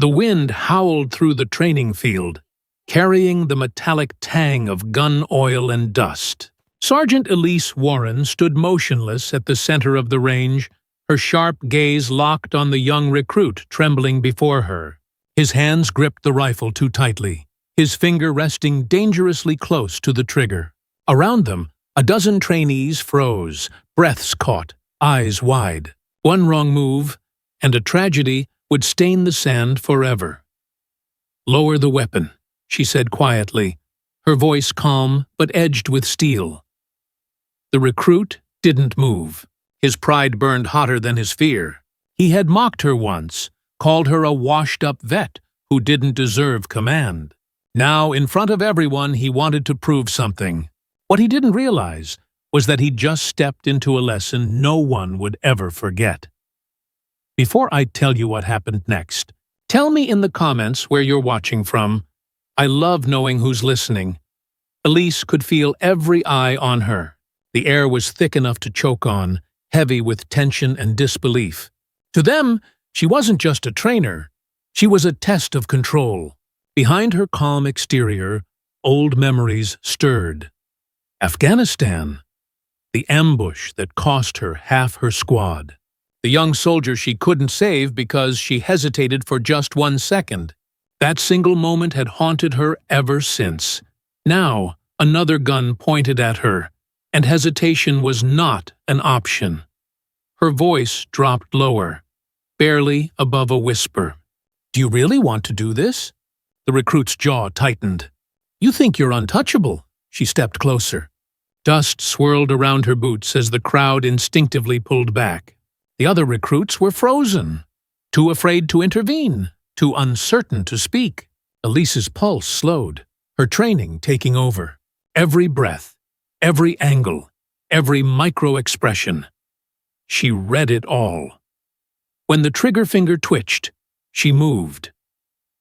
The wind howled through the training field, carrying the metallic tang of gun oil and dust. Sergeant Elise Warren stood motionless at the center of the range, her sharp gaze locked on the young recruit trembling before her. His hands gripped the rifle too tightly, his finger resting dangerously close to the trigger. Around them, a dozen trainees froze, breaths caught, eyes wide. One wrong move, and a tragedy would stain the sand forever. "Lower the weapon," she said quietly, her voice calm but edged with steel. The recruit didn't move. His pride burned hotter than his fear. He had mocked her once, called her a washed-up vet who didn't deserve command. Now, in front of everyone, he wanted to prove something. What he didn't realize was that he'd just stepped into a lesson no one would ever forget. Before I tell you what happened next, tell me in the comments where you're watching from. I love knowing who's listening. Elise could feel every eye on her. The air was thick enough to choke on, heavy with tension and disbelief. To them, she wasn't just a trainer. She was a test of control. Behind her calm exterior, old memories stirred. Afghanistan. The ambush that cost her half her squad. The young soldier she couldn't save because she hesitated for just 1 second. That single moment had haunted her ever since. Now, another gun pointed at her, and hesitation was not an option. Her voice dropped lower, barely above a whisper. "Do you really want to do this?" The recruit's jaw tightened. "You think you're untouchable." She stepped closer. Dust swirled around her boots as the crowd instinctively pulled back. The other recruits were frozen, too afraid to intervene, too uncertain to speak. Elise's pulse slowed, her training taking over. Every breath, every angle, every micro-expression. She read it all. When the trigger finger twitched, she moved.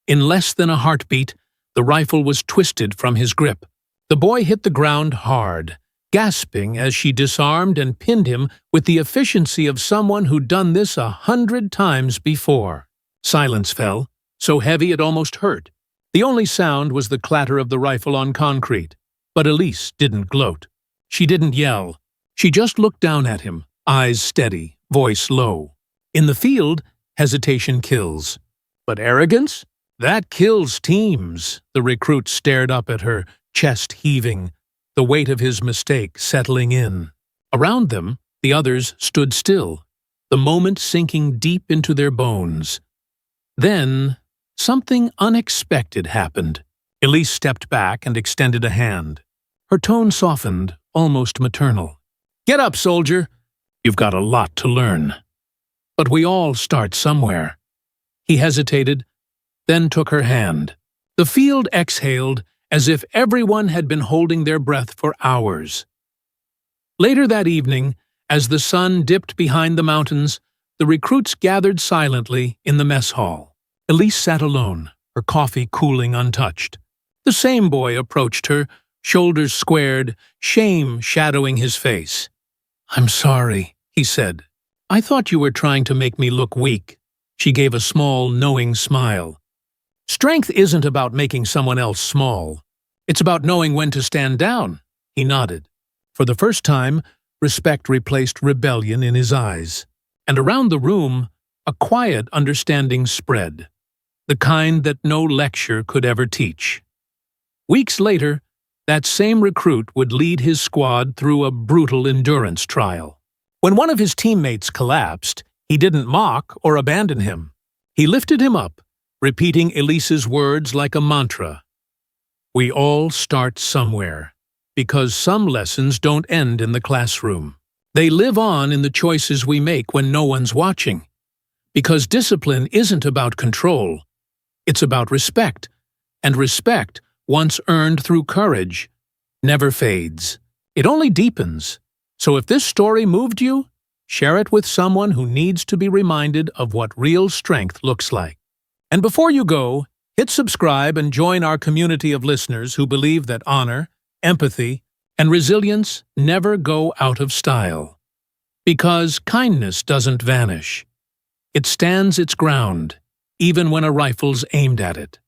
In less than a heartbeat, the rifle was twisted from his grip. The boy hit the ground hard, gasping as she disarmed and pinned him with the efficiency of someone who'd done this 100 times before. Silence fell, so heavy it almost hurt. The only sound was the clatter of the rifle on concrete. But Elise didn't gloat. She didn't yell. She just looked down at him, eyes steady, voice low. In the field, hesitation kills. But arrogance? That kills teams. The recruit stared up at her, chest heaving, the weight of his mistake settling in. Around them, the others stood still, the moment sinking deep into their bones. Then, something unexpected happened. Elise stepped back and extended a hand. Her tone softened, almost maternal. "Get up, soldier. You've got a lot to learn. But we all start somewhere." He hesitated, then took her hand. The field exhaled as if everyone had been holding their breath for hours. Later that evening, as the sun dipped behind the mountains, the recruits gathered silently in the mess hall. Elise sat alone, her coffee cooling untouched. The same boy approached her, shoulders squared, shame shadowing his face. "I'm sorry," he said. "I thought you were trying to make me look weak." She gave a small, knowing smile. "Strength isn't about making someone else small. It's about knowing when to stand down." He nodded. For the first time, respect replaced rebellion in his eyes. And around the room, a quiet understanding spread, the kind that no lecture could ever teach. Weeks later, that same recruit would lead his squad through a brutal endurance trial. When one of his teammates collapsed, he didn't mock or abandon him. He lifted him up, repeating Elise's words like a mantra. "We all start somewhere, because some lessons don't end in the classroom. They live on in the choices we make when no one's watching. Because discipline isn't about control. It's about respect, and respect, once earned through courage, never fades. It only deepens. So if this story moved you, share it with someone who needs to be reminded of what real strength looks like. And before you go, hit subscribe and join our community of listeners who believe that honor, empathy, and resilience never go out of style. Because kindness doesn't vanish. It stands its ground, even when a rifle's aimed at it.